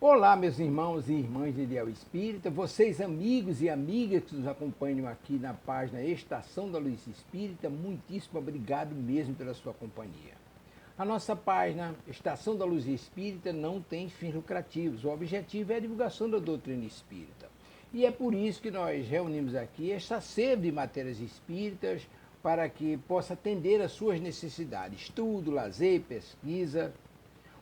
Olá, meus irmãos e irmãs de Ideal Espírita, vocês amigos e amigas que nos acompanham aqui na página Estação da Luz Espírita, muitíssimo obrigado mesmo pela sua companhia. A nossa página Estação da Luz Espírita não tem fins lucrativos, o objetivo é a divulgação da doutrina espírita. E é por isso que nós reunimos aqui esta sede de matérias espíritas para que possa atender às suas necessidades, estudo, lazer, pesquisa.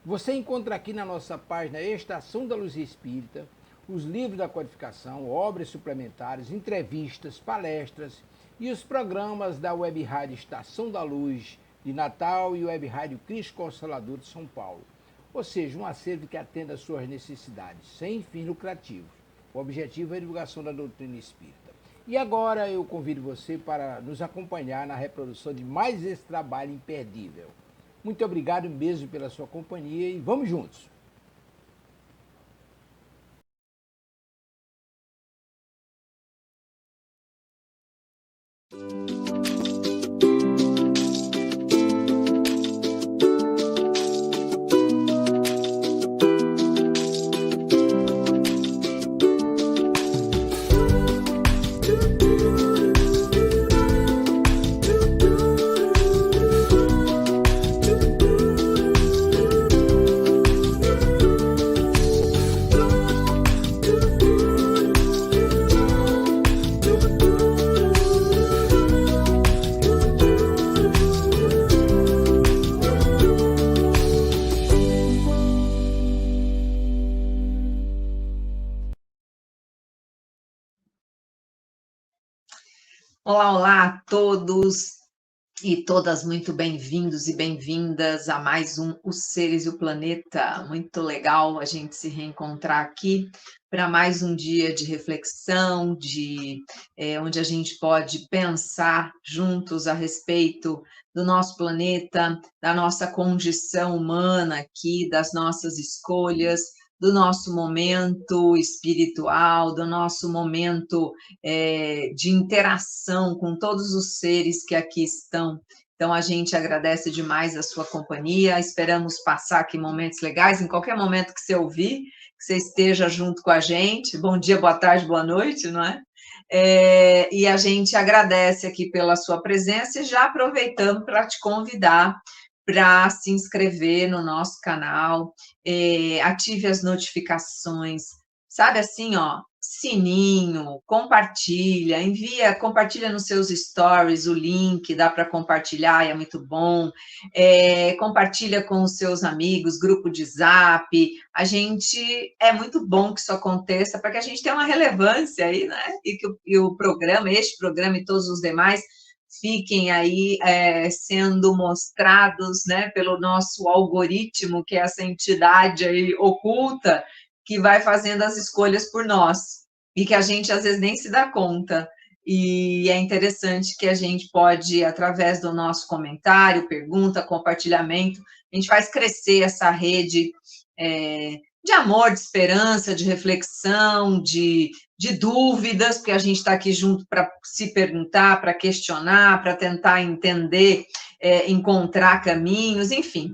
Você encontra aqui na nossa página Estação da Luz Espírita os livros da codificação, obras suplementares, entrevistas, palestras e os programas da Web Rádio Estação da Luz de Natal e Web Rádio Cristo Consolador de São Paulo. Ou seja, um acervo que atenda às suas necessidades, sem fins lucrativos. O objetivo é a divulgação da doutrina espírita. E agora eu convido você para nos acompanhar na reprodução de mais esse trabalho imperdível. Muito obrigado mesmo pela sua companhia e vamos juntos! Olá, olá a todos e todas muito bem-vindos e bem-vindas a mais um Os Seres e o Planeta. Muito legal a gente se reencontrar aqui para mais um dia de reflexão, onde a gente pode pensar juntos a respeito do nosso planeta, da nossa condição humana aqui, das nossas escolhas, do nosso momento espiritual, do nosso momento de interação com todos os seres que aqui estão. Então, a gente agradece demais a sua companhia, esperamos passar aqui momentos legais, em qualquer momento que você ouvir, que você esteja junto com a gente. Bom dia, boa tarde, boa noite, não é? E a gente agradece aqui pela sua presença e já aproveitando para te convidar para se inscrever no nosso canal, ative as notificações, sabe assim, ó, sininho, compartilha nos seus stories o link, dá para compartilhar, é muito bom, compartilha com os seus amigos, grupo de Zap, é muito bom que isso aconteça, para que a gente tenha uma relevância aí, né, e o programa, este programa e todos os demais, fiquem aí sendo mostrados, né, pelo nosso algoritmo, que é essa entidade aí oculta, que vai fazendo as escolhas por nós, e que a gente às vezes nem se dá conta. E é interessante que a gente pode, através do nosso comentário, pergunta, compartilhamento, a gente faz crescer essa rede de amor, de esperança, de reflexão, de dúvidas, porque a gente está aqui junto para se perguntar, para questionar, para tentar entender, encontrar caminhos, enfim.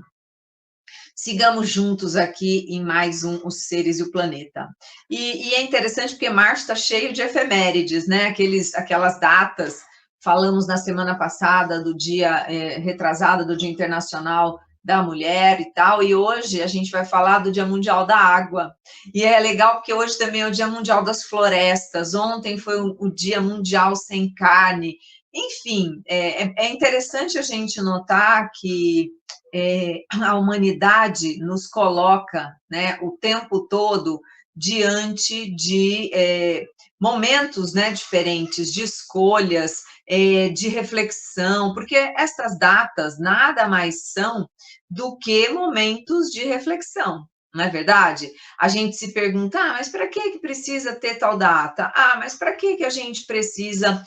Sigamos juntos aqui em mais um Os Seres e o Planeta. E é interessante porque março está cheio de efemérides, né? Aquelas datas, falamos na semana passada do dia retrasado, do Dia Internacional da Mulher e tal, e hoje a gente vai falar do Dia Mundial da Água. E é legal porque hoje também é o Dia Mundial das Florestas, ontem foi o Dia Mundial Sem Carne. Enfim, é interessante a gente notar que a humanidade nos coloca, né, o tempo todo diante de momentos, né, diferentes, de escolhas, de reflexão, porque estas datas nada mais são do que momentos de reflexão, não é verdade? A gente se pergunta, mas para que precisa ter tal data? Mas para que a gente precisa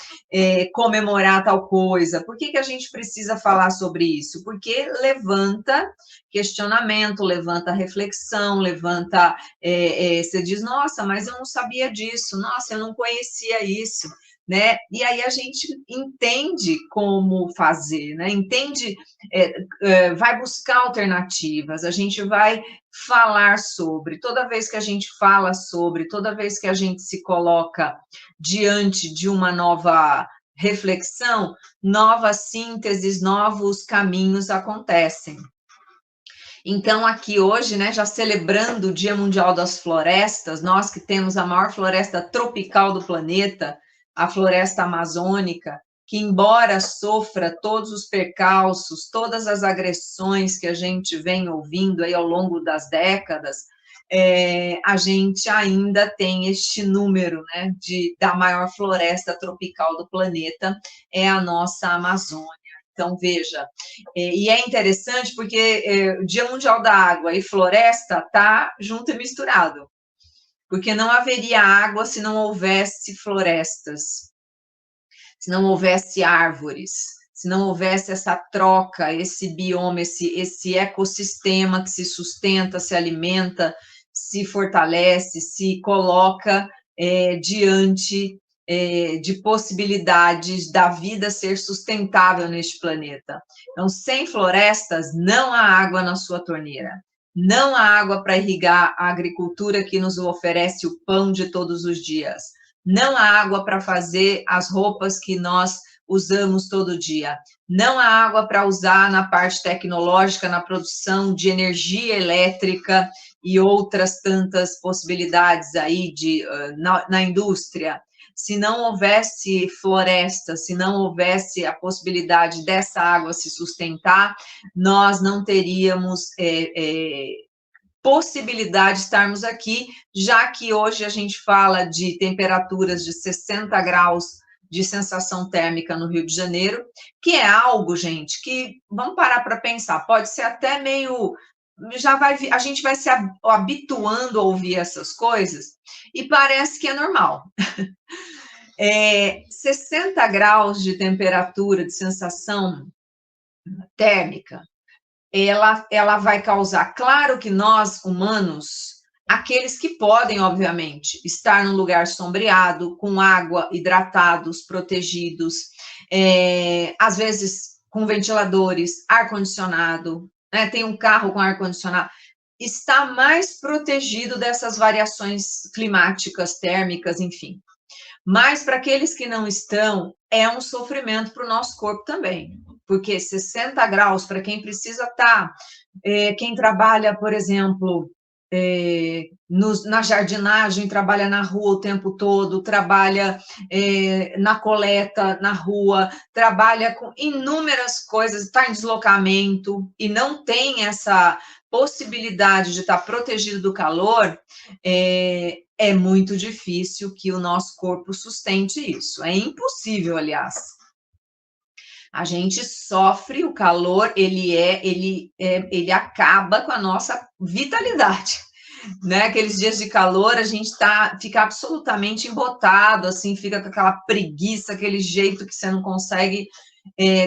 comemorar tal coisa? Por que a gente precisa falar sobre isso? Porque levanta questionamento, levanta reflexão, levanta... você diz, nossa, mas eu não sabia disso, nossa, eu não conhecia isso. né? E aí a gente entende como fazer, né? Entende, vai buscar alternativas, a gente vai falar sobre, toda vez que a gente fala sobre, toda vez que a gente se coloca diante de uma nova reflexão, novas sínteses, novos caminhos acontecem. Então, aqui hoje, né, já celebrando o Dia Mundial das Florestas, nós que temos a maior floresta tropical do planeta, a floresta amazônica, que embora sofra todos os percalços, todas as agressões que a gente vem ouvindo aí ao longo das décadas, a gente ainda tem este número, né, da maior floresta tropical do planeta, é a nossa Amazônia. Então, veja, e é interessante porque o Dia Mundial da Água e floresta está junto e misturado, porque não haveria água se não houvesse florestas, se não houvesse árvores, se não houvesse essa troca, esse bioma, esse ecossistema que se sustenta, se alimenta, se fortalece, se coloca diante de possibilidades da vida ser sustentável neste planeta. Então, sem florestas, não há água na sua torneira, não há água para irrigar a agricultura que nos oferece o pão de todos os dias, não há água para fazer as roupas que nós usamos todo dia, não há água para usar na parte tecnológica, na produção de energia elétrica e outras tantas possibilidades aí na indústria. Se não houvesse floresta, se não houvesse a possibilidade dessa água se sustentar, nós não teríamos possibilidade de estarmos aqui, já que hoje a gente fala de temperaturas de 60 graus de sensação térmica no Rio de Janeiro, que é algo, gente, que, vamos parar para pensar, pode ser até meio... a gente vai se habituando a ouvir essas coisas, e parece que é normal. 60 graus de temperatura, de sensação térmica, ela vai causar, claro que nós, humanos, aqueles que podem, obviamente, estar num lugar sombreado, com água, hidratados, protegidos, às vezes com ventiladores, ar-condicionado, né, tem um carro com ar-condicionado, está mais protegido dessas variações climáticas, térmicas, enfim. Mas para aqueles que não estão, é um sofrimento para o nosso corpo também, porque 60 graus, para quem precisa estar, quem trabalha, por exemplo, na jardinagem, trabalha na rua o tempo todo, trabalha na coleta, na rua, trabalha com inúmeras coisas, está em deslocamento e não tem essa possibilidade de estar protegido do calor, é muito difícil que o nosso corpo sustente isso. É impossível, aliás. A gente sofre o calor, ele acaba com a nossa vitalidade, né? Aqueles dias de calor, a gente fica absolutamente embotado, assim, fica com aquela preguiça, aquele jeito que você não consegue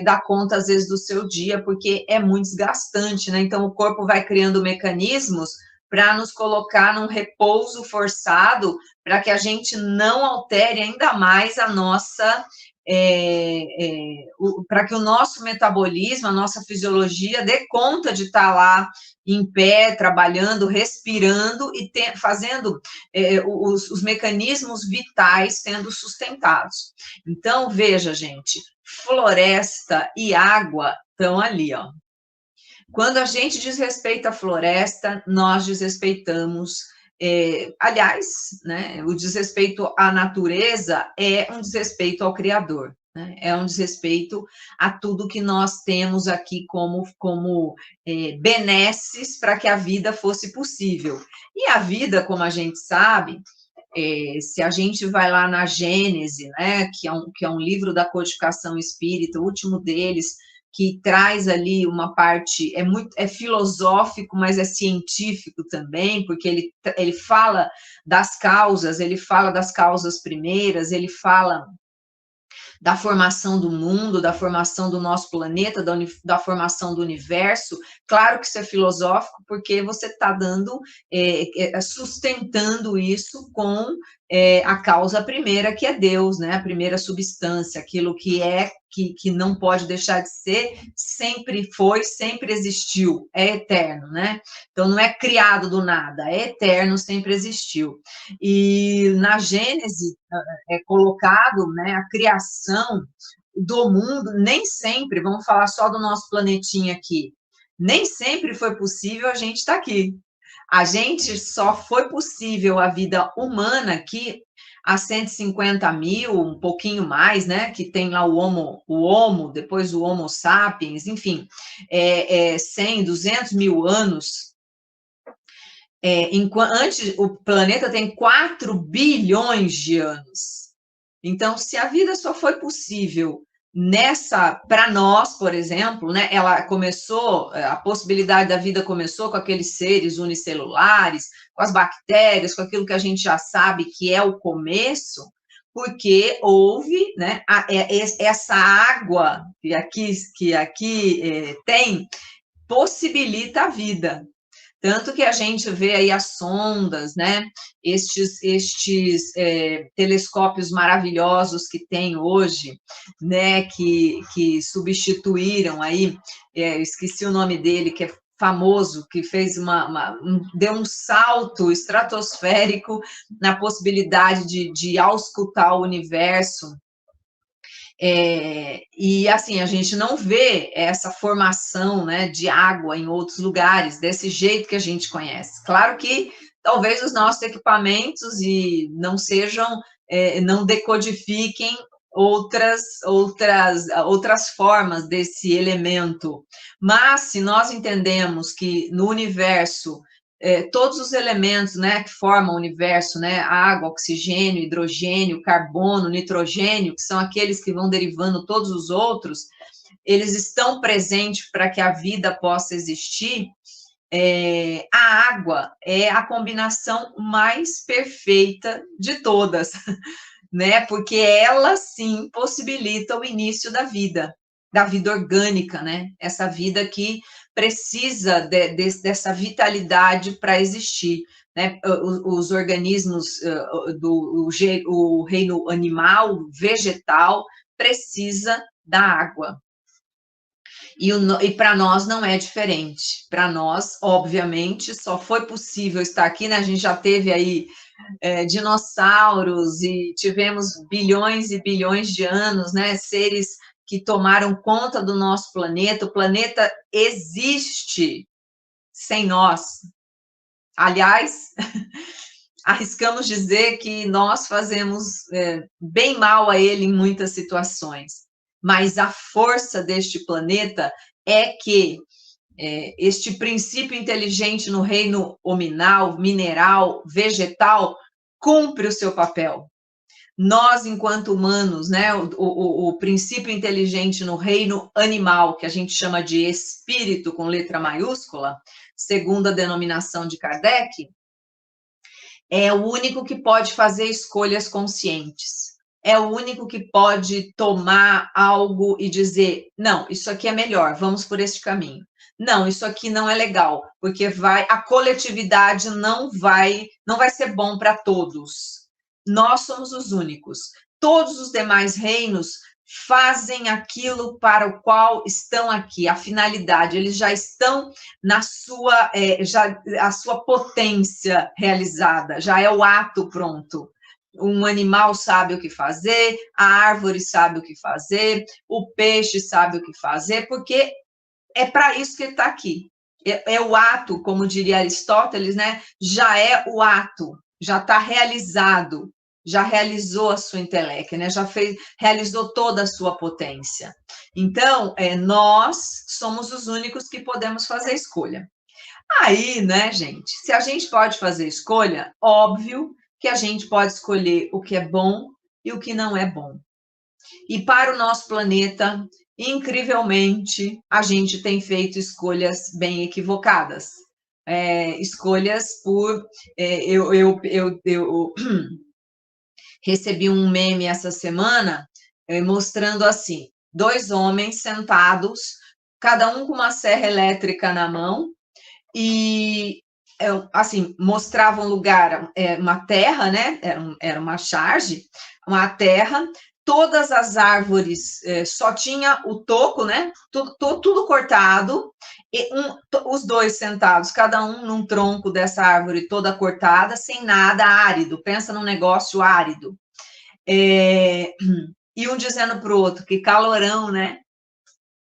dar conta, às vezes, do seu dia, porque é muito desgastante, né? Então, o corpo vai criando mecanismos para nos colocar num repouso forçado, para que a gente não altere ainda mais a nossa... para que o nosso metabolismo, a nossa fisiologia dê conta de estar lá em pé, trabalhando, respirando e fazendo os mecanismos vitais sendo sustentados. Então, veja, gente, floresta e água estão ali, ó. Quando a gente desrespeita a floresta, nós desrespeitamos, aliás, né, o desrespeito à natureza é um desrespeito ao Criador, né, é um desrespeito a tudo que nós temos aqui como benesses para que a vida fosse possível. E a vida, como a gente sabe, se a gente vai lá na Gênese, né, que é um livro da codificação espírita, o último deles, que traz ali uma parte, é filosófico, mas é científico também, porque ele fala das causas primeiras, ele fala da formação do mundo, da formação do nosso planeta, da formação do universo. Claro que isso é filosófico, porque você está dando, sustentando isso com a causa primeira, que é Deus, né? A primeira substância, aquilo que é, que não pode deixar de ser, sempre foi, sempre existiu, é eterno, né? Então, não é criado do nada, é eterno, sempre existiu. E na Gênese é colocado, né, a criação do mundo, nem sempre, vamos falar só do nosso planetinha aqui, nem sempre foi possível a gente estar aqui. A gente só foi possível a vida humana aqui há 150 mil, um pouquinho mais, né? Que tem lá o Homo, depois o Homo sapiens, enfim, 100, 200 mil anos. Antes, o planeta tem 4 bilhões de anos. Então, se a vida só foi possível para nós, por exemplo, né, ela começou, a possibilidade da vida começou com aqueles seres unicelulares, com as bactérias, com aquilo que a gente já sabe que é o começo, porque houve, né, essa água que aqui tem, possibilita a vida. Tanto que a gente vê aí as sondas, né? Estes telescópios maravilhosos que tem hoje, né? Que substituíram aí, esqueci o nome dele, que é famoso, que fez deu um salto estratosférico na possibilidade de auscultar o universo. E assim, a gente não vê essa formação, né, de água em outros lugares, desse jeito que a gente conhece. Claro que talvez os nossos equipamentos não sejam, não decodifiquem outras formas desse elemento, mas se nós entendemos que no universo todos os elementos, né, que formam o universo, né, água, oxigênio, hidrogênio, carbono, nitrogênio, que são aqueles que vão derivando todos os outros, eles estão presentes para que a vida possa existir. A água é a combinação mais perfeita de todas, né, porque ela sim possibilita o início da vida orgânica, né, essa vida que precisa dessa vitalidade para existir, né? Os organismos o reino animal, vegetal, precisa da água. E para nós não é diferente. Para nós, obviamente, só foi possível estar aqui, né? A gente já teve aí dinossauros e tivemos bilhões e bilhões de anos, né? Seres que tomaram conta do nosso planeta. O planeta existe sem nós. Aliás, arriscamos dizer que nós fazemos bem mal a ele em muitas situações. Mas a força deste planeta é que este princípio inteligente no reino hominal, mineral, vegetal, cumpre o seu papel. Nós, enquanto humanos, né, o princípio inteligente no reino animal, que a gente chama de espírito com letra maiúscula, segundo a denominação de Kardec, é o único que pode fazer escolhas conscientes. É o único que pode tomar algo e dizer, não, isso aqui é melhor, vamos por este caminho. Não, isso aqui não é legal, porque a coletividade não vai ser bom para todos. Nós somos os únicos. Todos os demais reinos fazem aquilo para o qual estão aqui, a finalidade, eles já estão na sua, a sua potência realizada, já é o ato pronto. Um animal sabe o que fazer, a árvore sabe o que fazer, o peixe sabe o que fazer, porque é para isso que ele está aqui. É o ato, como diria Aristóteles, né? Já é o ato, já está realizado, já realizou a sua intelecto, né? Realizou toda a sua potência. Então, nós somos os únicos que podemos fazer escolha. Aí, né, gente, se a gente pode fazer escolha, óbvio que a gente pode escolher o que é bom e o que não é bom. E para o nosso planeta, incrivelmente, a gente tem feito escolhas bem equivocadas. Escolhas por... eu recebi um meme essa semana mostrando assim, 2 homens sentados, cada um com uma serra elétrica na mão, e assim, mostrava um lugar, uma terra, né? Era uma charge, uma terra, todas as árvores, só tinha o toco, né? Tudo cortado, e os 2 sentados, cada um num tronco dessa árvore toda cortada, sem nada, árido. Pensa num negócio árido. E um dizendo para o outro, que calorão, né?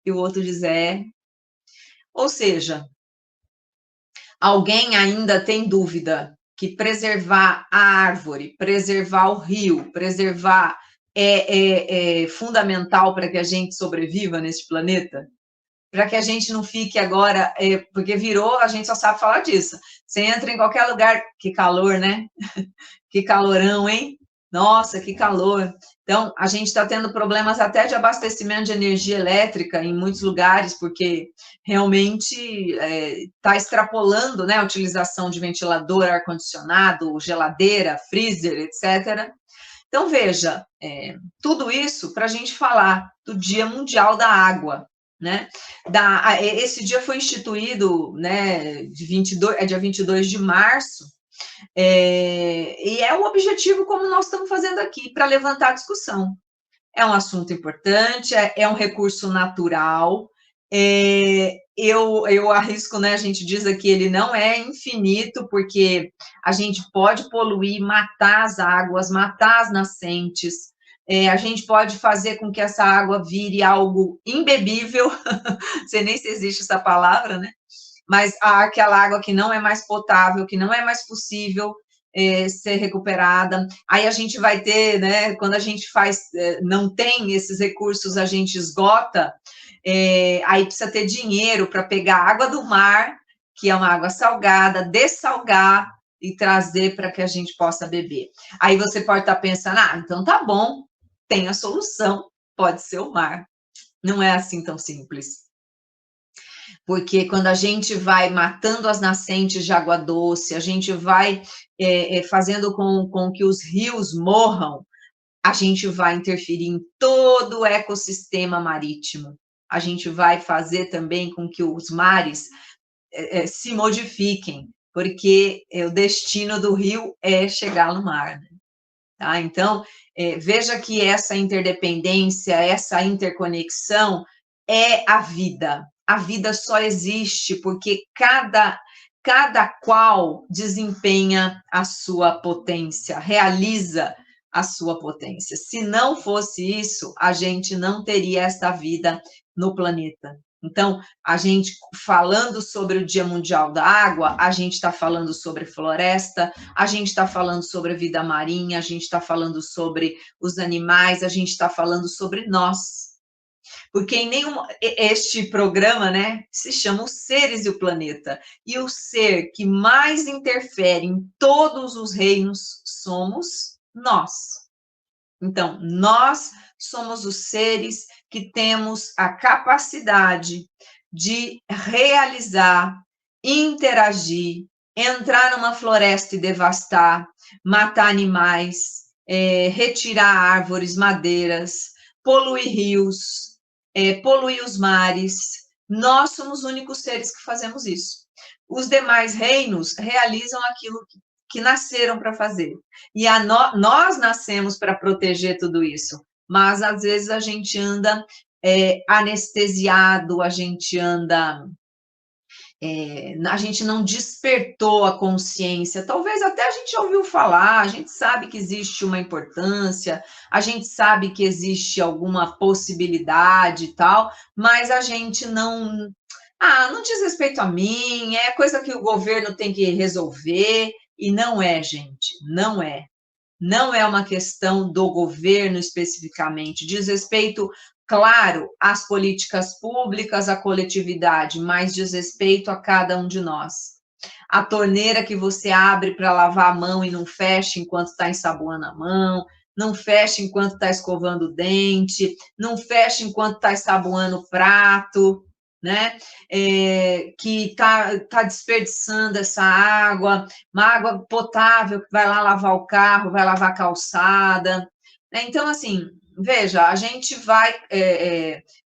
E o outro diz, Ou seja, alguém ainda tem dúvida que preservar a árvore, preservar o rio, preservar é fundamental para que a gente sobreviva neste planeta? Para que a gente não fique agora, porque virou, a gente só sabe falar disso. Você entra em qualquer lugar, que calor, né? Que calorão, hein? Nossa, que calor. Então, a gente está tendo problemas até de abastecimento de energia elétrica em muitos lugares, porque realmente está extrapolando, né, a utilização de ventilador, ar-condicionado, geladeira, freezer, etc. Então, veja, tudo isso para a gente falar do Dia Mundial da Água, né? Esse dia foi instituído, né, dia 22 de março, e é o objetivo, como nós estamos fazendo aqui, para levantar a discussão. É um assunto importante, é um recurso natural, eu arrisco, né, a gente diz aqui, ele não é infinito, porque a gente pode poluir, matar as águas, matar as nascentes, a gente pode fazer com que essa água vire algo imbebível, não sei nem se existe essa palavra, né? Mas aquela água que não é mais potável, que não é mais possível ser recuperada. Aí a gente vai ter, né, quando a gente não tem esses recursos, a gente esgota, aí precisa ter dinheiro para pegar a água do mar, que é uma água salgada, dessalgar e trazer para que a gente possa beber. Aí você pode estar pensando, então tá bom, tem a solução, pode ser o mar. Não é assim tão simples. Porque quando a gente vai matando as nascentes de água doce, a gente vai fazendo com que os rios morram, a gente vai interferir em todo o ecossistema marítimo. A gente vai fazer também com que os mares se modifiquem, porque o destino do rio é chegar no mar. Né? Tá? Então, veja que essa interdependência, essa interconexão é a vida. A vida só existe porque cada qual desempenha a sua potência, realiza a sua potência. Se não fosse isso, a gente não teria essa vida no planeta. Então, a gente falando sobre o Dia Mundial da Água, a gente está falando sobre floresta, a gente está falando sobre a vida marinha, a gente está falando sobre os animais, a gente está falando sobre nós. Porque este programa, né, se chama Os Seres e o Planeta. E o ser que mais interfere em todos os reinos somos nós. Então, nós somos os seres que temos a capacidade de realizar, interagir, entrar numa floresta e devastar, matar animais, retirar árvores, madeiras, poluir rios, poluir os mares. Nós somos os únicos seres que fazemos isso. Os demais reinos realizam aquilo que nasceram para fazer. E nós nascemos para proteger tudo isso, mas às vezes a gente anda anestesiado, a gente anda... a gente não despertou a consciência, talvez até a gente ouviu falar, a gente sabe que existe uma importância, a gente sabe que existe alguma possibilidade e tal, mas a gente não diz respeito a mim, é coisa que o governo tem que resolver, e não é, gente, não é. Não é uma questão do governo especificamente, diz respeito, claro, às políticas públicas, à coletividade, mas diz respeito a cada um de nós. A torneira que você abre para lavar a mão e não fecha enquanto está ensaboando a mão, não fecha enquanto está escovando o dente, não fecha enquanto está ensaboando o prato, né? Que está desperdiçando essa água, uma água potável que vai lá lavar o carro, vai lavar a calçada. Né? Então, assim, veja, a gente vai...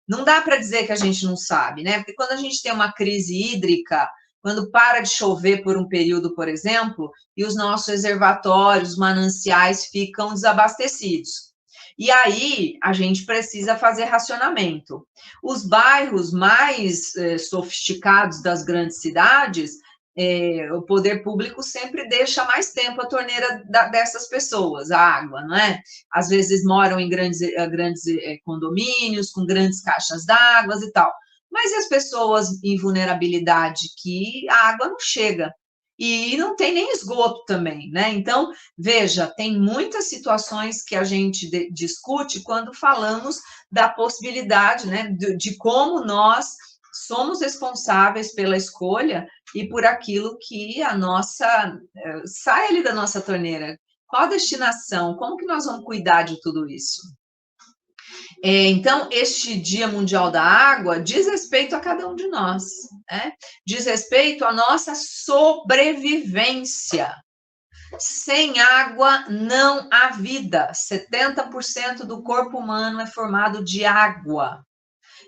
não dá para dizer que a gente não sabe, né? Porque quando a gente tem uma crise hídrica, quando para de chover por um período, por exemplo, e os nossos reservatórios, mananciais ficam desabastecidos. E aí a gente precisa fazer racionamento. Os bairros mais sofisticados das grandes cidades, o poder público sempre deixa mais tempo a torneira dessas pessoas, a água, não é? Às vezes moram em grandes condomínios, com grandes caixas d'água e tal. Mas e as pessoas em vulnerabilidade que a água não chega? E não tem nem esgoto também, né? Então, veja, tem muitas situações que a gente discute quando falamos da possibilidade, né, de como nós somos responsáveis pela escolha e por aquilo que a nossa sai ali da nossa torneira. Qual a destinação? Como que nós vamos cuidar de tudo isso? Então, este Dia Mundial da Água diz respeito a cada um de nós, né? Diz respeito à nossa sobrevivência. Sem água não há vida. 70% do corpo humano é formado de água.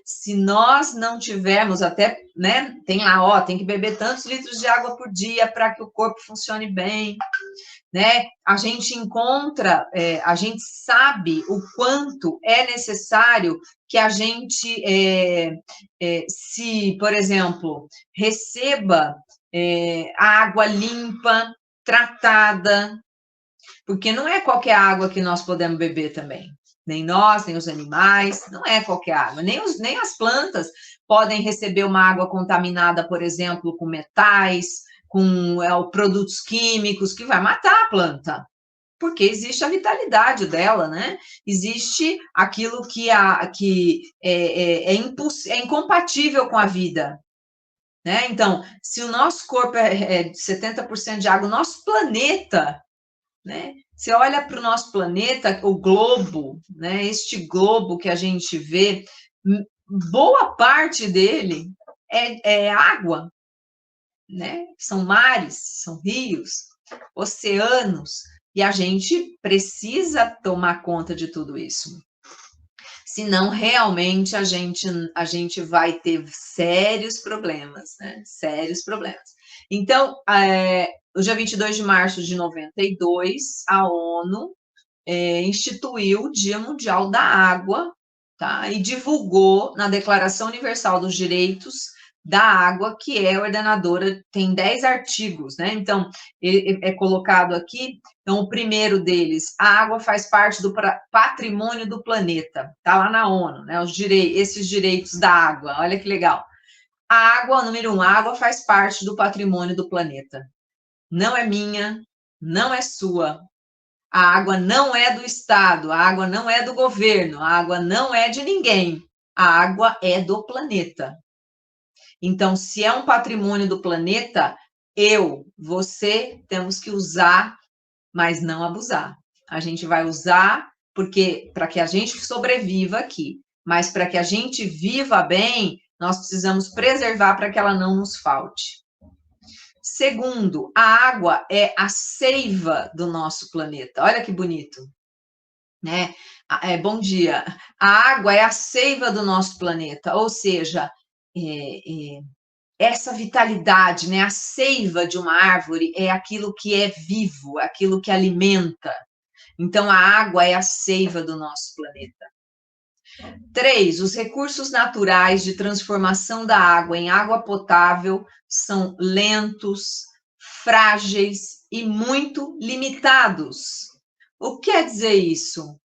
Se nós não tivermos até, né, tem lá, tem que beber tantos litros de água por dia para que o corpo funcione bem, né? A gente encontra, a gente sabe o quanto é necessário que a gente, se, por exemplo, receba água limpa, tratada, porque não é qualquer água que nós podemos beber também. Nem nós, nem os animais, não é qualquer água. Nem as plantas podem receber uma água contaminada, por exemplo, com metais, com produtos químicos, que vai matar a planta. Porque existe a vitalidade dela, né? Existe aquilo que é incompatível com a vida. Né? Então, se o nosso corpo é de 70% de água, o nosso planeta, né? Você olha para o nosso planeta, o globo, né? Este globo que a gente vê, boa parte dele é água, né? São mares, são rios, oceanos, e a gente precisa tomar conta de tudo isso. Senão, realmente, a gente vai ter sérios problemas, né? Sérios problemas. Então, no dia 22 de março de 92, a ONU instituiu o Dia Mundial da Água, tá? E divulgou na Declaração Universal dos Direitos da Água, que é ordenadora, tem 10 artigos, né? Então, é colocado aqui, então, o primeiro deles, a água faz parte do patrimônio do planeta, tá lá na ONU, né? Esses direitos da água, olha que legal. A água, número 1, a água faz parte do patrimônio do planeta. Não é minha, não é sua. A água não é do Estado, a água não é do governo, a água não é de ninguém. A água é do planeta. Então, se é um patrimônio do planeta, você, temos que usar, mas não abusar. A gente vai usar para que a gente sobreviva aqui, mas para que a gente viva bem, nós precisamos preservar para que ela não nos falte. Segundo, a água é a seiva do nosso planeta. Olha que bonito, né? Bom dia. A água é a seiva do nosso planeta, ou seja, essa vitalidade, né? A seiva de uma árvore é aquilo que é vivo, aquilo que alimenta. Então, a água é a seiva do nosso planeta. 3, os recursos naturais de transformação da água em água potável são lentos, frágeis e muito limitados. O que quer dizer isso?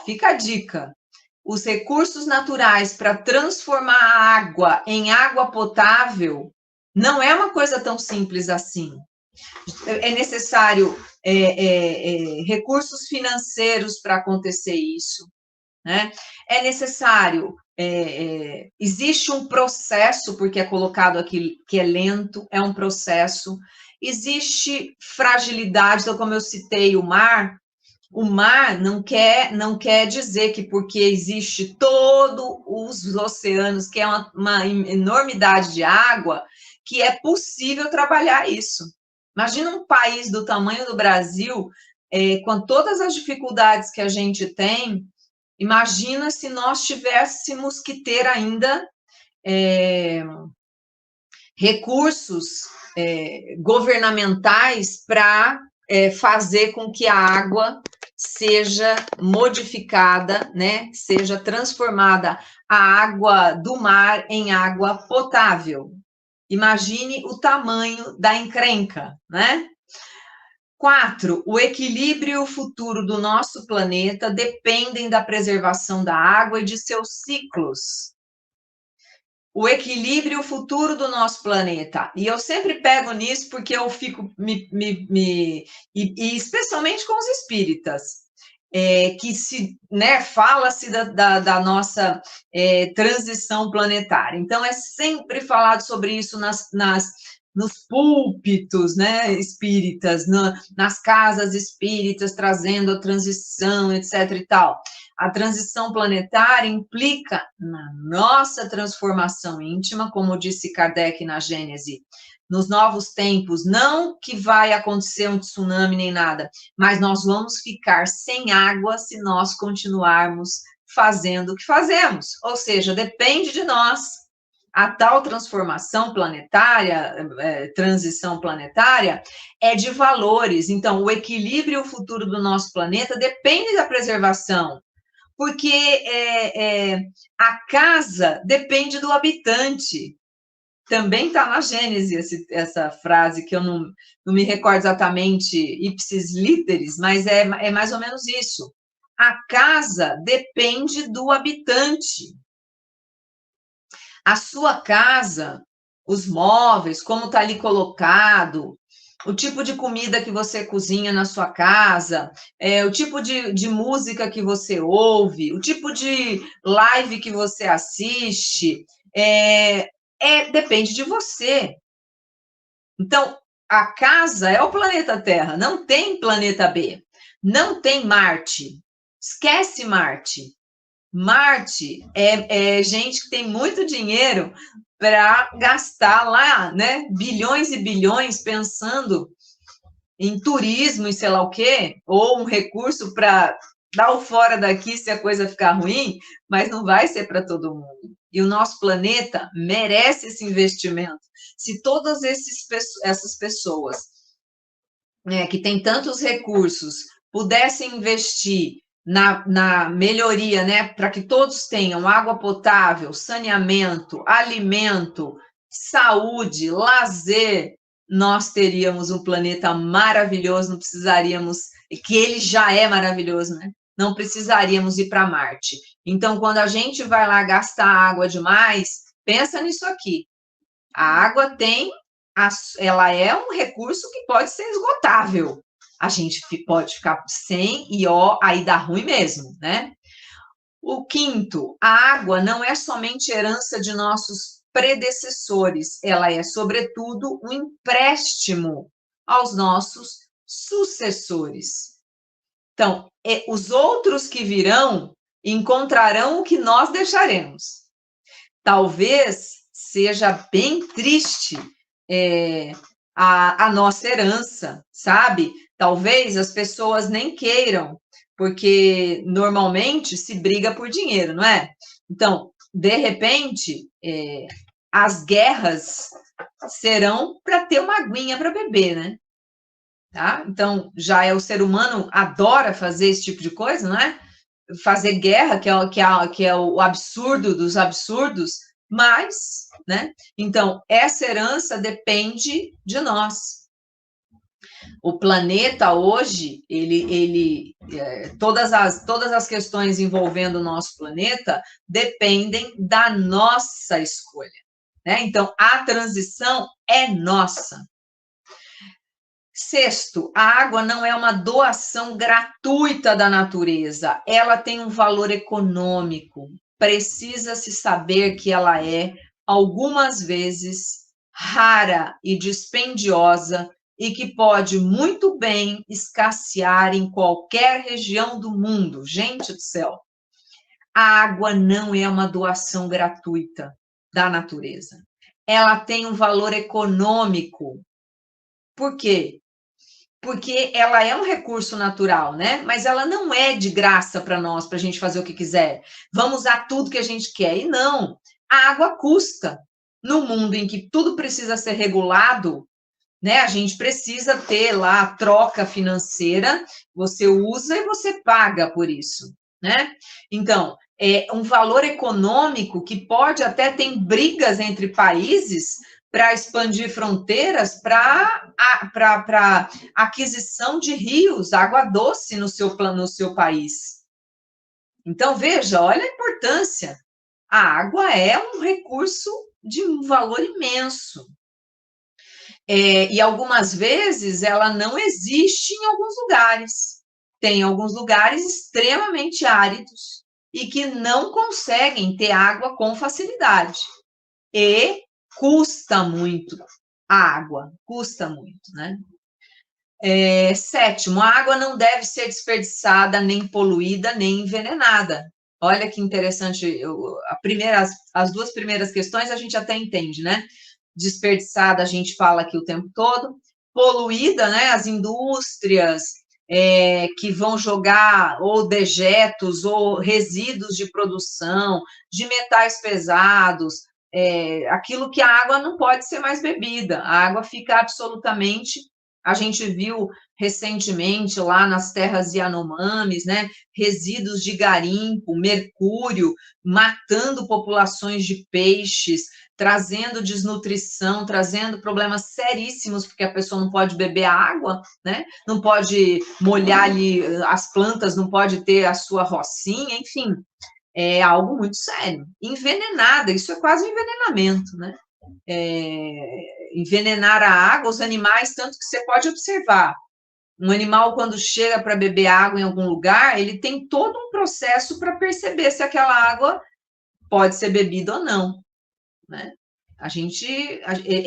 Fica a dica. Os recursos naturais para transformar a água em água potável não é uma coisa tão simples assim. É necessário recursos financeiros para acontecer isso. Né? É necessário, existe um processo, porque é colocado aqui que é lento, é um processo, existe fragilidade, então, como eu citei o mar não quer dizer que porque existe todos os oceanos, que é uma enormidade de água, que é possível trabalhar isso. Imagina um país do tamanho do Brasil, com todas as dificuldades que a gente tem, Imagina se nós tivéssemos que ter ainda recursos governamentais para fazer com que a água seja modificada, né? Seja transformada a água do mar em água potável. Imagine o tamanho da encrenca, né? 4, o equilíbrio e o futuro do nosso planeta dependem da preservação da água e de seus ciclos. O equilíbrio e o futuro do nosso planeta. E eu sempre pego nisso porque eu fico e especialmente com os espíritas, que se, né, fala-se da nossa transição planetária. Então, é sempre falado sobre isso nos púlpitos, né, espíritas, nas casas espíritas, trazendo a transição, etc. e tal. A transição planetária implica na nossa transformação íntima, como disse Kardec na Gênese, nos novos tempos, não que vai acontecer um tsunami nem nada, mas nós vamos ficar sem água se nós continuarmos fazendo o que fazemos, ou seja, depende de nós. A tal transformação planetária, transição planetária, é de valores. Então, o equilíbrio e o futuro do nosso planeta depende da preservação, porque a casa depende do habitante. Também está na Gênesis essa frase, que eu não me recordo exatamente, ipsis literis, mas é mais ou menos isso. A casa depende do habitante. A sua casa, os móveis, como está ali colocado, o tipo de comida que você cozinha na sua casa, o tipo de música que você ouve, o tipo de live que você assiste, depende de você. Então, a casa é o planeta Terra, não tem planeta B, não tem Marte. Esquece Marte. Marte é gente que tem muito dinheiro para gastar lá, né? Bilhões e bilhões pensando em turismo e sei lá o quê, ou um recurso para dar o fora daqui se a coisa ficar ruim, mas não vai ser para todo mundo. E o nosso planeta merece esse investimento. Se todas essas pessoas, né, que têm tantos recursos pudessem investir na melhoria, né, para que todos tenham água potável, saneamento, alimento, saúde, lazer, nós teríamos um planeta maravilhoso, não precisaríamos, que ele já é maravilhoso, né? Não precisaríamos ir para Marte. Então, quando a gente vai lá gastar água demais, pensa nisso aqui. A água ela é um recurso que pode ser esgotável. A gente pode ficar sem e aí dá ruim mesmo, né? O 5º, a água não é somente herança de nossos predecessores, ela é, sobretudo, um empréstimo aos nossos sucessores. Então, os outros que virão encontrarão o que nós deixaremos. Talvez seja bem triste a nossa herança, sabe? Talvez as pessoas nem queiram, porque normalmente se briga por dinheiro, não é? Então, de repente, as guerras serão para ter uma aguinha para beber, né? Tá? Então, já o ser humano adora fazer esse tipo de coisa, não é? Fazer guerra, que é o absurdo dos absurdos, mas, né? Então, essa herança depende de nós. O planeta hoje, todas as questões envolvendo o nosso planeta dependem da nossa escolha, né? Então, a transição é nossa. 6º, a água não é uma doação gratuita da natureza, ela tem um valor econômico. Precisa-se saber que ela é, algumas vezes, rara e dispendiosa e que pode muito bem escassear em qualquer região do mundo. Gente do céu, a água não é uma doação gratuita da natureza. Ela tem um valor econômico. Por quê? porque ela é um recurso natural, né? Mas ela não é de graça para nós, para a gente fazer o que quiser. Vamos usar tudo que a gente quer. E não, a água custa. No mundo em que tudo precisa ser regulado, né? A gente precisa ter lá a troca financeira, você usa e você paga por isso, né? Então, é um valor econômico que pode até ter brigas entre países para expandir fronteiras para aquisição de rios, água doce no seu país. Então, veja, olha a importância. A água é um recurso de um valor imenso. E algumas vezes ela não existe em alguns lugares. Tem alguns lugares extremamente áridos e que não conseguem ter água com facilidade. E custa muito a água, custa muito, né? Sétimo, a água não deve ser desperdiçada, nem poluída, nem envenenada. Olha que interessante, as duas primeiras questões a gente até entende, né? Desperdiçada, a gente fala aqui o tempo todo, poluída, né? As indústrias que vão jogar ou dejetos ou resíduos de produção, de metais pesados, aquilo que a água não pode ser mais bebida, a água fica absolutamente. A gente viu recentemente lá nas terras Yanomamis, né, resíduos de garimpo, mercúrio, matando populações de peixes, trazendo desnutrição, trazendo problemas seríssimos, porque a pessoa não pode beber água, né, não pode molhar ali as plantas, não pode ter a sua rocinha, enfim, é algo muito sério. Envenenada, isso é quase um envenenamento, né? Envenenar a água, os animais, tanto que você pode observar, um animal quando chega para beber água em algum lugar, ele tem todo um processo para perceber se aquela água pode ser bebida ou não, né?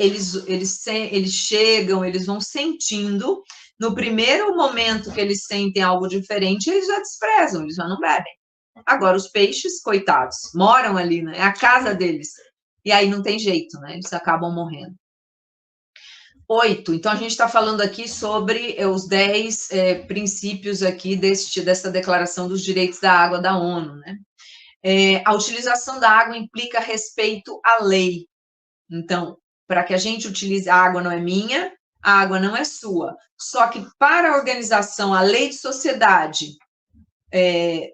Eles chegam, eles vão sentindo, no primeiro momento que eles sentem algo diferente, eles já desprezam, eles já não bebem. Agora, os peixes, coitados, moram ali, né? É a casa deles. E aí não tem jeito, né? Eles acabam morrendo. 8. Então, a gente está falando aqui sobre os 10 princípios aqui dessa Declaração dos Direitos da Água da ONU, né? A utilização da água implica respeito à lei. Então, para que a gente utilize, a água não é minha, a água não é sua. Só que para a organização, a lei de sociedade,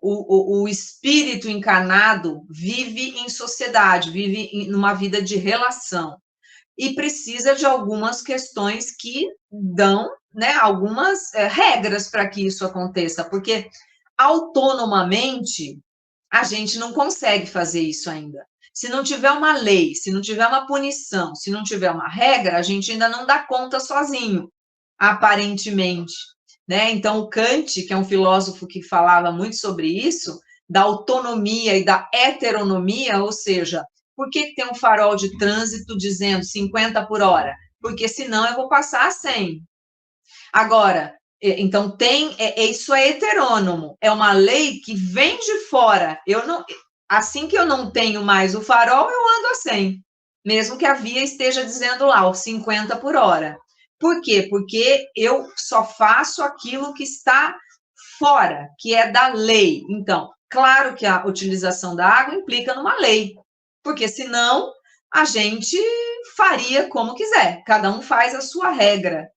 o espírito encarnado vive em sociedade, vive numa vida de relação. E precisa de algumas questões que dão, né, algumas regras para que isso aconteça, porque autonomamente a gente não consegue fazer isso ainda. Se não tiver uma lei, se não tiver uma punição, se não tiver uma regra, a gente ainda não dá conta sozinho, aparentemente, né? Então, o Kant, que é um filósofo que falava muito sobre isso, da autonomia e da heteronomia, ou seja, por que tem um farol de trânsito dizendo 50 por hora? Porque senão eu vou passar a 100. Agora, então isso é heterônomo, é uma lei que vem de fora. Assim que eu não tenho mais o farol, eu ando a 100, mesmo que a via esteja dizendo lá, 50 por hora. Por quê? Porque eu só faço aquilo que está fora, que é da lei. Então, claro que a utilização da água implica numa lei, porque senão a gente faria como quiser, cada um faz a sua regra.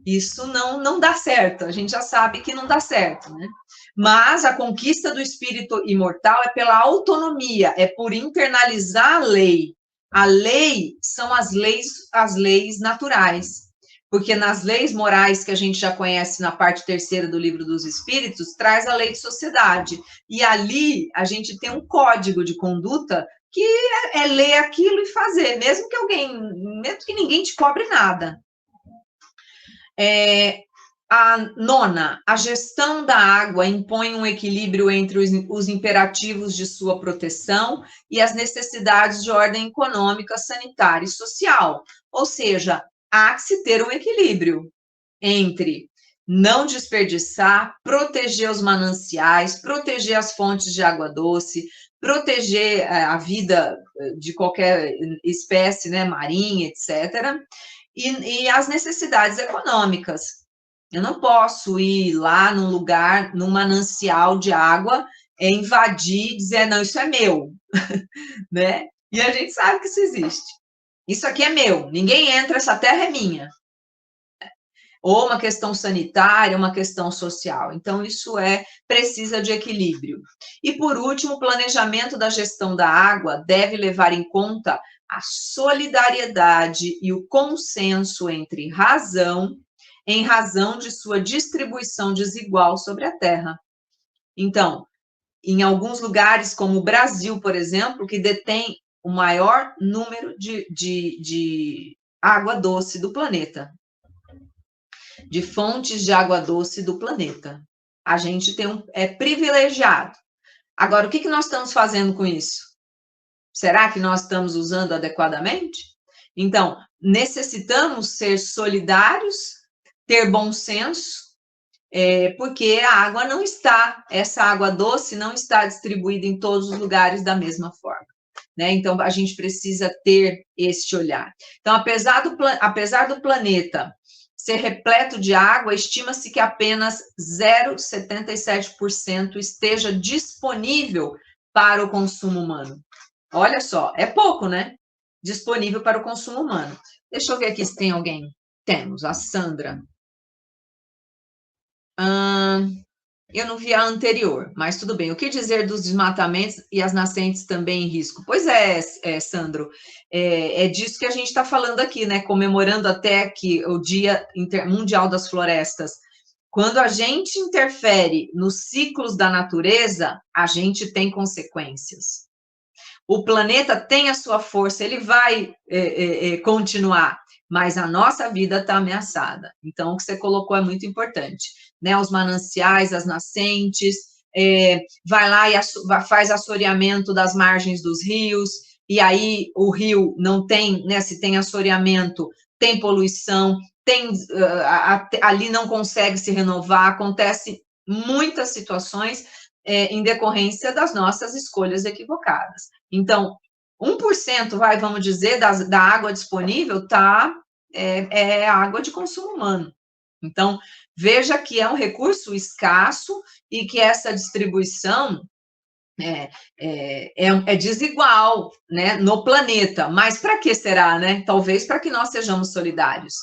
Isso não dá certo, a gente já sabe que não dá certo, né? Mas a conquista do espírito imortal é pela autonomia, é por internalizar a lei. A lei são as leis naturais, porque nas leis morais que a gente já conhece na parte terceira do Livro dos Espíritos, traz a lei de sociedade. E ali a gente tem um código de conduta que é ler aquilo e fazer, mesmo que ninguém te cobre nada. A 9, a gestão da água impõe um equilíbrio entre os imperativos de sua proteção e as necessidades de ordem econômica, sanitária e social. Ou seja, há que se ter um equilíbrio entre não desperdiçar, proteger os mananciais, proteger as fontes de água doce, proteger a vida de qualquer espécie, né, marinha, etc., e as necessidades econômicas. Eu não posso ir lá num lugar, num manancial de água, invadir e dizer, não, isso é meu, né? E a gente sabe que isso existe. Isso aqui é meu, ninguém entra, essa terra é minha. Ou uma questão sanitária, uma questão social. Então, isso precisa de equilíbrio. E, por último, o planejamento da gestão da água deve levar em conta a solidariedade e o consenso em razão de sua distribuição desigual sobre a terra. Então, em alguns lugares, como o Brasil, por exemplo, que detém o maior número de água doce do planeta, de fontes de água doce do planeta. A gente é privilegiado. Agora, o que nós estamos fazendo com isso? Será que nós estamos usando adequadamente? Então, necessitamos ser solidários, ter bom senso, porque a água não está, essa água doce não está distribuída em todos os lugares da mesma forma. Né? Então, a gente precisa ter este olhar. Então, apesar do planeta ser repleto de água, estima-se que apenas 0,77% esteja disponível para o consumo humano. Olha só, é pouco, né? Disponível para o consumo humano. Deixa eu ver aqui se tem alguém. Temos, a Sandra. Eu não vi a anterior, mas tudo bem. O que dizer dos desmatamentos e as nascentes também em risco? Pois Sandro, é disso que a gente está falando aqui, né? Comemorando até que o Dia Mundial das Florestas. Quando a gente interfere nos ciclos da natureza, a gente tem consequências. O planeta tem a sua força, ele vai continuar, mas a nossa vida está ameaçada. Então, o que você colocou é muito importante, né? Os mananciais, as nascentes, vai lá e faz assoreamento das margens dos rios, e aí o rio não tem, né? Se tem assoreamento, tem poluição, ali não consegue se renovar, acontece muitas situações em decorrência das nossas escolhas equivocadas. Então, 1%, vamos dizer, da água disponível é água de consumo humano. Então, veja que é um recurso escasso e que essa distribuição é desigual, né, no planeta. Mas para que será, né? Talvez para que nós sejamos solidários.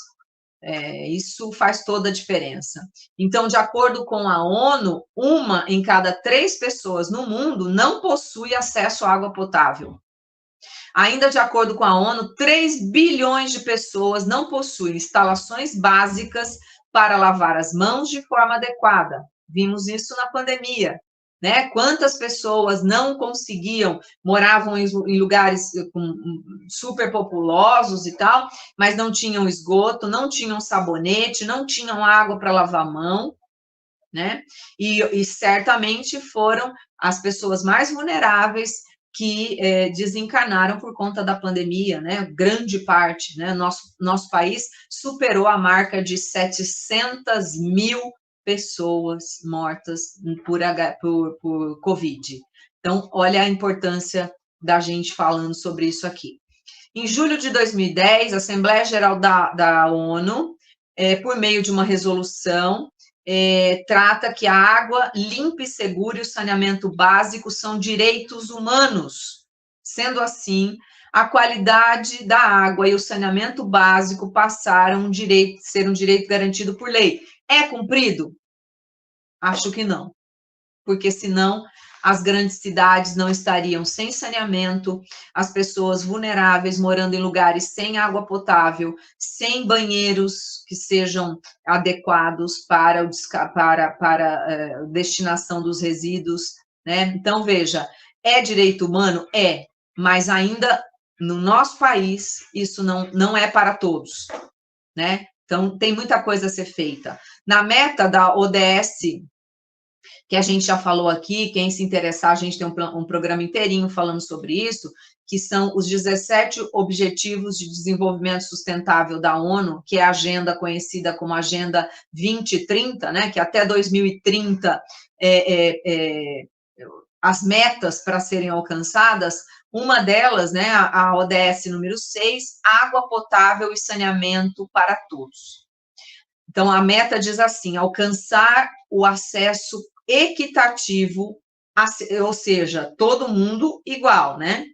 Isso faz toda a diferença. Então, de acordo com a ONU, 1 em cada 3 pessoas no mundo não possui acesso à água potável. Ainda de acordo com a ONU, 3 bilhões de pessoas não possuem instalações básicas para lavar as mãos de forma adequada. Vimos isso na pandemia, né? Quantas pessoas não conseguiam, moravam em lugares super populosos e tal, mas não tinham esgoto, não tinham sabonete, não tinham água para lavar a mão, né? E certamente foram as pessoas mais vulneráveis que desencarnaram por conta da pandemia, né? Grande parte, né? Nosso país superou a marca de 700 mil pessoas mortas por Covid. Então, olha a importância da gente falando sobre isso aqui. Em julho de 2010, a Assembleia Geral da ONU, por meio de uma resolução, trata que a água limpa e segura e o saneamento básico são direitos humanos. Sendo assim, a qualidade da água e o saneamento básico passaram a ser um direito garantido por lei. É cumprido? Acho que não, porque senão as grandes cidades não estariam sem saneamento, as pessoas vulneráveis morando em lugares sem água potável, sem banheiros que sejam adequados para a destinação dos resíduos, né? Então, veja, é direito humano? É, mas ainda no nosso país isso não é para todos, né? Então, tem muita coisa a ser feita. Na meta da ODS, que a gente já falou aqui, quem se interessar, a gente tem um programa inteirinho falando sobre isso, que são os 17 Objetivos de Desenvolvimento Sustentável da ONU, que é a agenda conhecida como Agenda 2030, né, que até 2030 as metas para serem alcançadas, uma delas, né, a ODS número 6, água potável e saneamento para todos. Então, a meta diz assim, alcançar o acesso equitativo, ou seja, todo mundo igual, né?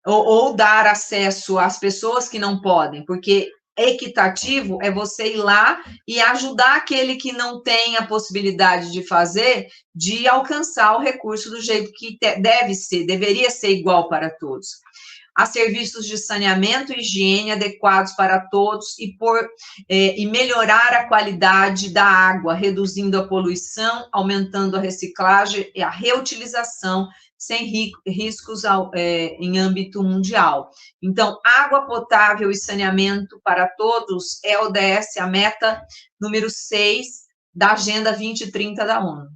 Ou dar acesso às pessoas que não podem, porque equitativo é você ir lá e ajudar aquele que não tem a possibilidade de fazer, de alcançar o recurso do jeito que deve ser, deveria ser igual para todos. A serviços de saneamento e higiene adequados para todos e melhorar a qualidade da água, reduzindo a poluição, aumentando a reciclagem e a reutilização, sem riscos em âmbito mundial. Então, água potável e saneamento para todos é a ODS, a meta número 6 da Agenda 2030 da ONU.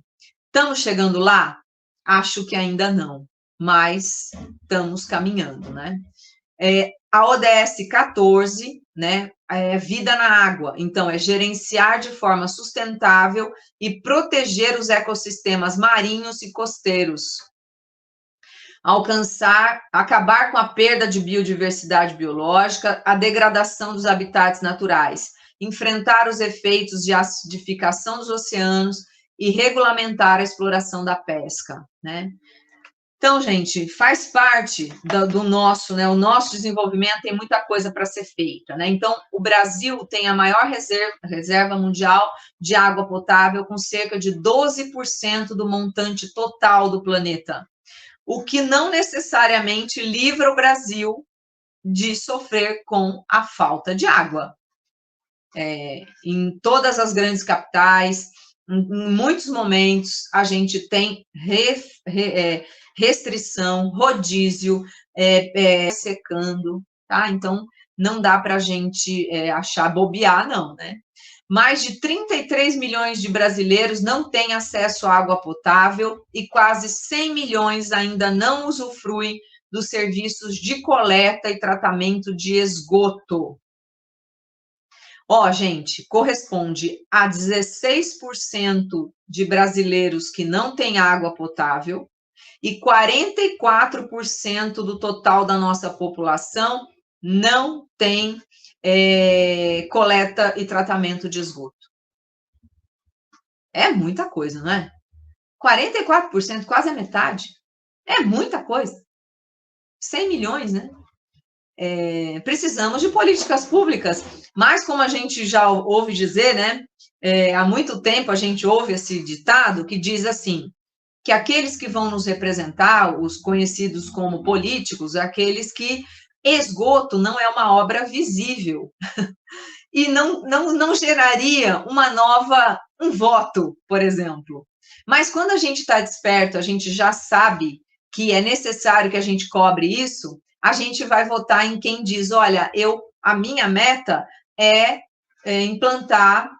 Estamos chegando lá? Acho que ainda não, mas estamos caminhando, né? A ODS 14, né, é vida na água, então é gerenciar de forma sustentável e proteger os ecossistemas marinhos e costeiros, acabar com a perda de biodiversidade biológica, a degradação dos habitats naturais, enfrentar os efeitos de acidificação dos oceanos e regulamentar a exploração da pesca, né? Então, gente, faz parte do nosso, né? O nosso desenvolvimento tem muita coisa para ser feita, né? Então, o Brasil tem a maior reserva mundial de água potável, com cerca de 12% do montante total do planeta, o que não necessariamente livra o Brasil de sofrer com a falta de água. Em todas as grandes capitais, em muitos momentos, a gente tem restrição, rodízio, secando, tá? Então, não dá para a gente achar bobear, não, né? Mais de 33 milhões de brasileiros não têm acesso à água potável e quase 100 milhões ainda não usufruem dos serviços de coleta e tratamento de esgoto. Gente, corresponde a 16% de brasileiros que não têm água potável e 44% do total da nossa população não tem coleta e tratamento de esgoto. É muita coisa, não é? 44%, quase a metade. É muita coisa. 100 milhões, né? Precisamos de políticas públicas, mas como a gente já ouve dizer, né? Há muito tempo a gente ouve esse ditado que diz assim, que aqueles que vão nos representar, os conhecidos como políticos, aqueles que esgoto não é uma obra visível e não geraria um voto, por exemplo. Mas quando a gente está desperto, a gente já sabe que é necessário que a gente cobre isso, a gente vai votar em quem diz, olha, a minha meta é implantar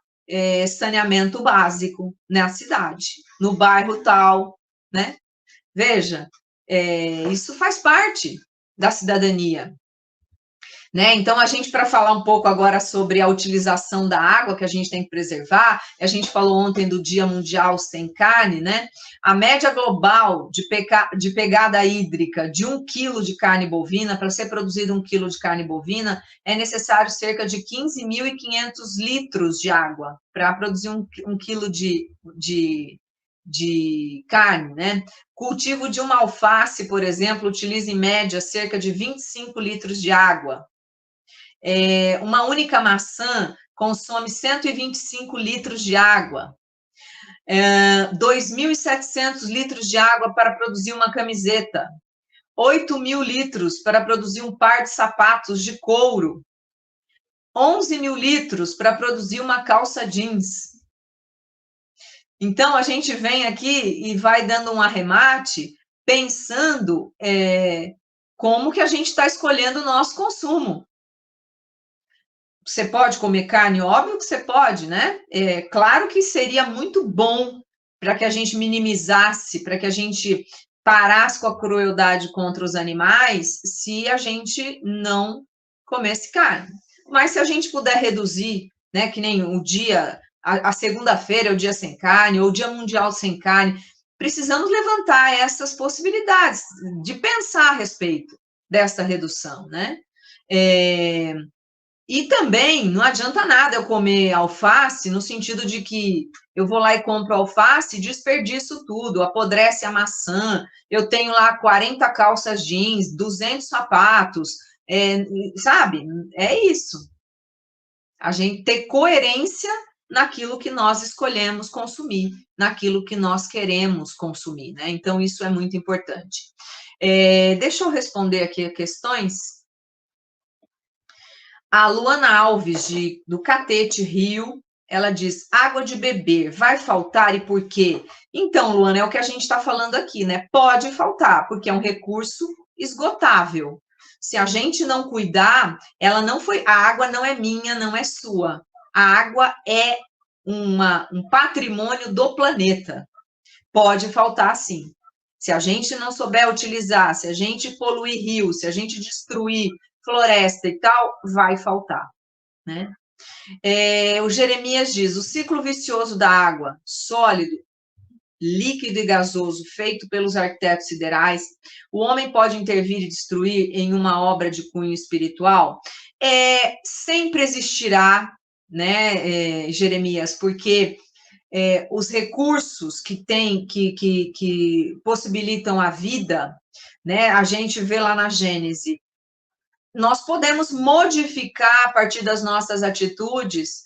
saneamento básico na cidade, no bairro tal, né? Veja, isso faz parte da cidadania, né? Então, para falar um pouco agora sobre a utilização da água que a gente tem que preservar, a gente falou ontem do Dia Mundial Sem Carne, né? A média global de pegada hídrica de 1 quilo de carne bovina, para ser produzido 1 quilo de carne bovina, é necessário cerca de 15.500 litros de água para produzir 1 quilo de carne, né? Cultivo de uma alface, por exemplo, utiliza em média cerca de 25 litros de água. Uma única maçã consome 125 litros de água. 2.700 litros de água para produzir uma camiseta. 8.000 litros para produzir um par de sapatos de couro. 11.000 litros para produzir uma calça jeans. Então, a gente vem aqui e vai dando um arremate pensando como que a gente está escolhendo o nosso consumo. Você pode comer carne? Óbvio que você pode, né? Claro que seria muito bom para que a gente minimizasse, para que a gente parasse com a crueldade contra os animais, se a gente não comesse carne. Mas se a gente puder reduzir, né, que nem o dia, a segunda-feira é o dia sem carne, ou o dia mundial sem carne, precisamos levantar essas possibilidades de pensar a respeito dessa redução, né? E também não adianta nada eu comer alface no sentido de que eu vou lá e compro alface e desperdiço tudo, apodrece a maçã, eu tenho lá 40 calças jeans, 200 sapatos, sabe? É isso. A gente ter coerência naquilo que nós escolhemos consumir, naquilo que nós queremos consumir, né? Então, isso é muito importante. Deixa eu responder aqui questões. A Luana Alves, do Catete, Rio, ela diz, água de beber vai faltar e por quê? Então, Luana, é o que a gente está falando aqui, né? Pode faltar, porque é um recurso esgotável. Se a gente não cuidar, a água não é minha, não é sua. A água é um patrimônio do planeta. Pode faltar, sim. Se a gente não souber utilizar, se a gente poluir rio, se a gente destruir floresta e tal, vai faltar, né? O Jeremias diz, o ciclo vicioso da água, sólido, líquido e gasoso, feito pelos arquitetos siderais, o homem pode intervir e destruir em uma obra de cunho espiritual? Sempre existirá, né, Jeremias, porque os recursos que possibilitam a vida, né, a gente vê lá na Gênese, nós podemos modificar, a partir das nossas atitudes,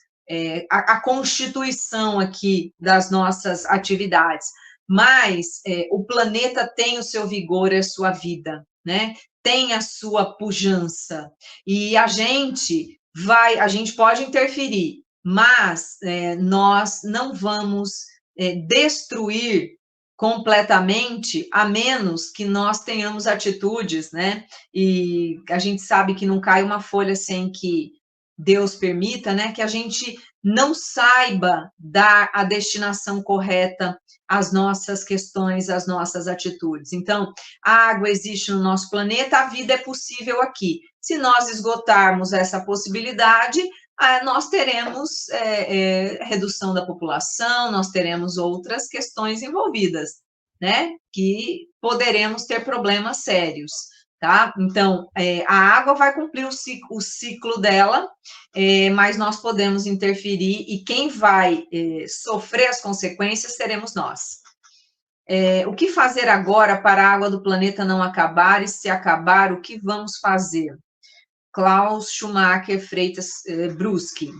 a constituição aqui das nossas atividades, mas o planeta tem o seu vigor e a sua vida, né? Tem a sua pujança, e a gente pode interferir, mas nós não vamos destruir completamente, a menos que nós tenhamos atitudes, né? E a gente sabe que não cai uma folha sem que Deus permita, né? Que a gente não saiba dar a destinação correta às nossas questões, às nossas atitudes. Então, a água existe no nosso planeta, a vida é possível aqui. Se nós esgotarmos essa possibilidade, nós teremos redução da população, nós teremos outras questões envolvidas, né? Que poderemos ter problemas sérios, tá? Então, a água vai cumprir o ciclo dela, mas nós podemos interferir e quem vai sofrer as consequências seremos nós. O que fazer agora para a água do planeta não acabar e se acabar, o que vamos fazer? Klaus Schumacher Freitas Bruschi. O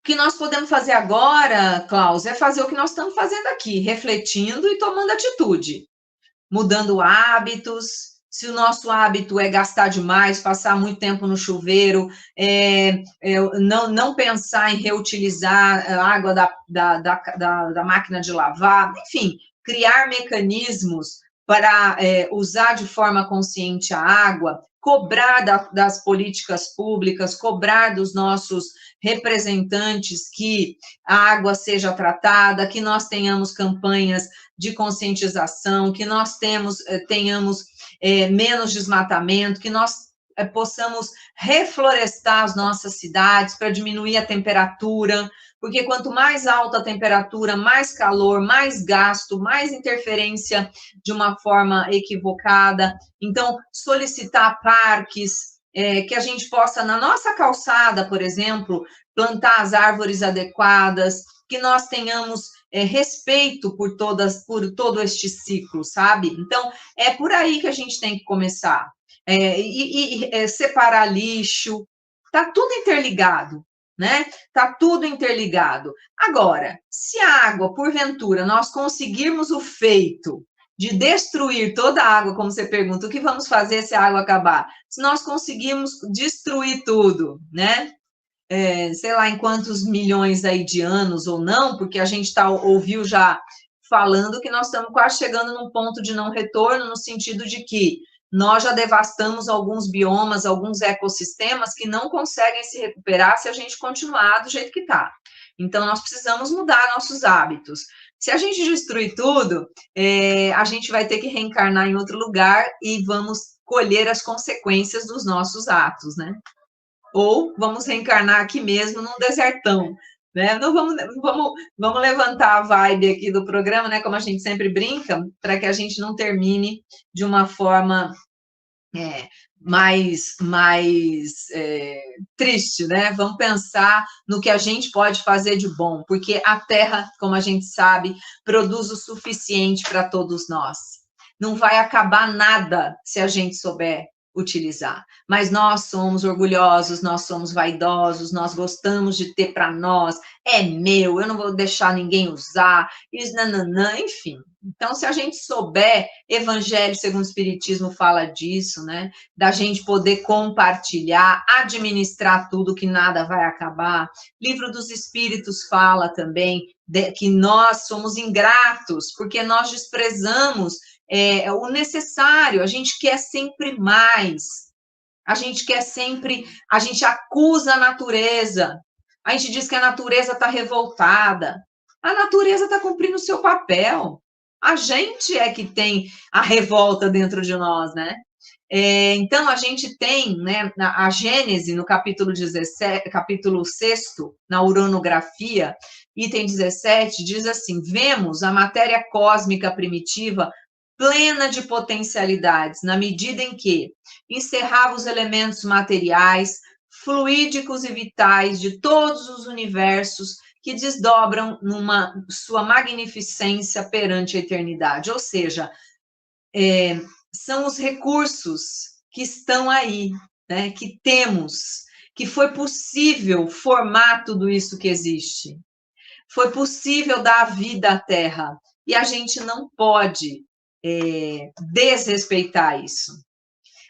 que nós podemos fazer agora, Klaus, é fazer o que nós estamos fazendo aqui, refletindo e tomando atitude, mudando hábitos. Se o nosso hábito é gastar demais, passar muito tempo no chuveiro, não pensar em reutilizar a água da máquina de lavar, enfim, criar mecanismos para usar de forma consciente a água, cobrar das políticas públicas, cobrar dos nossos representantes que a água seja tratada, que nós tenhamos campanhas de conscientização, que nós tenhamos menos desmatamento, que nós possamos reflorestar as nossas cidades para diminuir a temperatura, porque quanto mais alta a temperatura, mais calor, mais gasto, mais interferência de uma forma equivocada. Então, solicitar parques, que a gente possa, na nossa calçada, por exemplo, plantar as árvores adequadas, que nós tenhamos respeito por todo este ciclo, sabe? Então, é por aí que a gente tem que começar. Separar lixo, tá tudo interligado, né? Tá tudo interligado. Agora, se a água, porventura, nós conseguirmos o feito de destruir toda a água, como você pergunta, o que vamos fazer se a água acabar? Se nós conseguirmos destruir tudo, né? Sei lá em quantos milhões aí de anos ou não, porque a gente ouviu já falando que nós estamos quase chegando num ponto de não retorno, no sentido de que nós já devastamos alguns biomas, alguns ecossistemas que não conseguem se recuperar se a gente continuar do jeito que está. Então, nós precisamos mudar nossos hábitos. Se a gente destruir tudo, a gente vai ter que reencarnar em outro lugar e vamos colher as consequências dos nossos atos, né? Ou vamos reencarnar aqui mesmo num desertão, né? Não vamos levantar a vibe aqui do programa, né? Como a gente sempre brinca, para que a gente não termine de uma forma mais triste, né? Vamos pensar no que a gente pode fazer de bom, porque a Terra, como a gente sabe, produz o suficiente para todos nós. Não vai acabar nada se a gente souber utilizar. Mas nós somos orgulhosos, nós somos vaidosos, nós gostamos de ter para nós, é meu, eu não vou deixar ninguém usar, isso, nananã, enfim. Então, se a gente souber, Evangelho segundo o Espiritismo fala disso, né? Da gente poder compartilhar, administrar tudo, que nada vai acabar. Livro dos Espíritos fala também que nós somos ingratos, porque nós desprezamos o necessário, a gente quer sempre mais, a gente acusa a natureza, a gente diz que a natureza está revoltada, a natureza está cumprindo o seu papel, a gente é que tem a revolta dentro de nós, né? Então, a gente tem, né, a Gênese, no capítulo 17, capítulo 6, na uranografia, item 17, diz assim: vemos a matéria cósmica primitiva plena de potencialidades, na medida em que encerrava os elementos materiais, fluídicos e vitais de todos os universos que desdobram numa sua magnificência perante a eternidade. Ou seja, são os recursos que estão aí, né, que temos, que foi possível formar tudo isso que existe. Foi possível dar vida à Terra. E a gente não pode desrespeitar isso.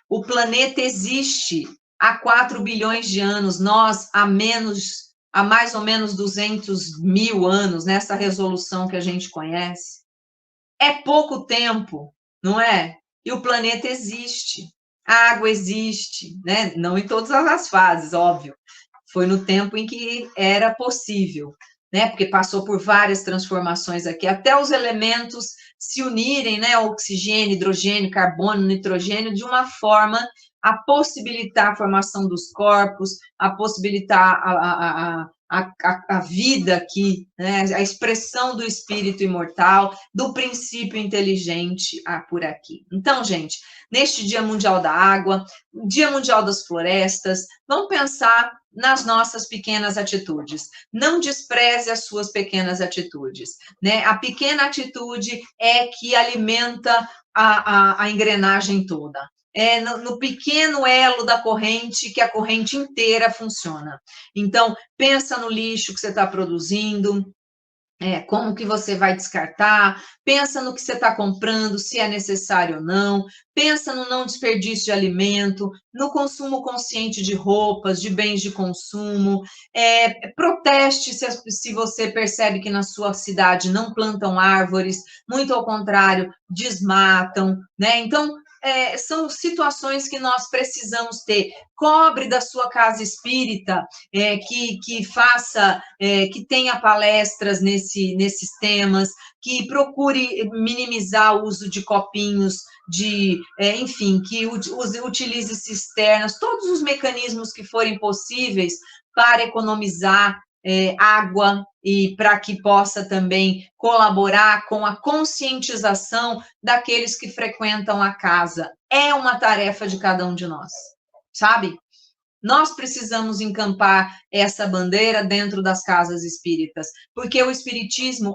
O planeta existe há 4 bilhões de anos, nós há mais ou menos 200 mil anos, nessa resolução que a gente conhece. É pouco tempo, não é? E o planeta existe, a água existe, né? Não em todas as fases, óbvio. Foi no tempo em que era possível, né? Porque passou por várias transformações aqui, até os elementos se unirem, né? Oxigênio, hidrogênio, carbono, nitrogênio, de uma forma a possibilitar a formação dos corpos, a possibilitar a vida aqui, né? A expressão do espírito imortal, do princípio inteligente por aqui. Então, gente, neste Dia Mundial da Água, Dia Mundial das Florestas, vamos pensar nas nossas pequenas atitudes. Não despreze as suas pequenas atitudes, né? A pequena atitude é que alimenta a engrenagem toda. É no pequeno elo da corrente que a corrente inteira funciona. Então, pensa no lixo que você está produzindo, como que você vai descartar, pensa no que você está comprando, se é necessário ou não, pensa no não desperdício de alimento, no consumo consciente de roupas, de bens de consumo, proteste se você percebe que na sua cidade não plantam árvores, muito ao contrário, desmatam, né? Então, são situações que nós precisamos ter. Cobre da sua casa espírita, que faça, que tenha palestras nesses temas, que procure minimizar o uso de copinhos, enfim, que utilize cisternas, todos os mecanismos que forem possíveis para economizar água e para que possa também colaborar com a conscientização daqueles que frequentam a casa. É uma tarefa de cada um de nós, sabe? Nós precisamos encampar essa bandeira dentro das casas espíritas, porque o espiritismo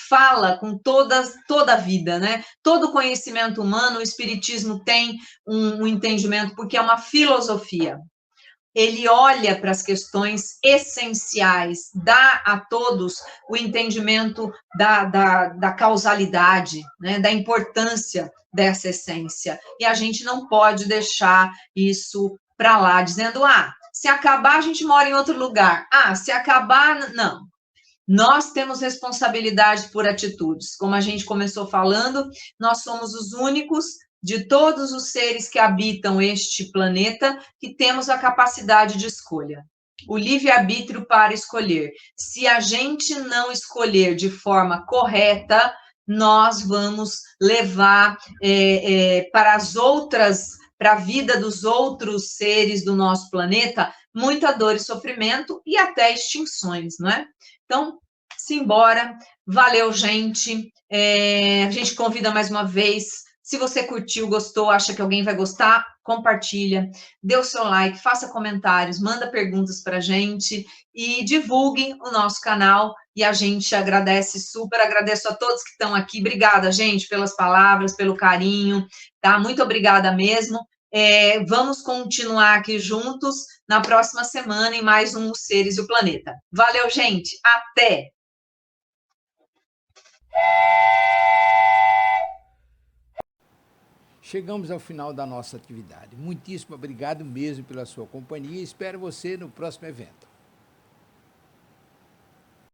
fala com toda a vida, né? Todo conhecimento humano, o espiritismo tem um entendimento, porque é uma filosofia. Ele olha para as questões essenciais, dá a todos o entendimento da causalidade, né, da importância dessa essência. E a gente não pode deixar isso para lá, dizendo, se acabar, a gente mora em outro lugar. Se acabar, não. Nós temos responsabilidade por atitudes. Como a gente começou falando, nós somos os únicos de todos os seres que habitam este planeta que temos a capacidade de escolha. O livre-arbítrio para escolher. Se a gente não escolher de forma correta, nós vamos levar para para a vida dos outros seres do nosso planeta, muita dor e sofrimento e até extinções, não é? Então, simbora. Valeu, gente. A gente convida mais uma vez. Se você curtiu, gostou, acha que alguém vai gostar, compartilha, dê o seu like, faça comentários, manda perguntas para a gente e divulgue o nosso canal. E a gente agradece super, agradeço a todos que estão aqui. Obrigada, gente, pelas palavras, pelo carinho, tá? Muito obrigada mesmo. Vamos continuar aqui juntos na próxima semana em mais um Os Seres e o Planeta. Valeu, gente. Até! Chegamos ao final da nossa atividade. Muitíssimo obrigado mesmo pela sua companhia e espero você no próximo evento.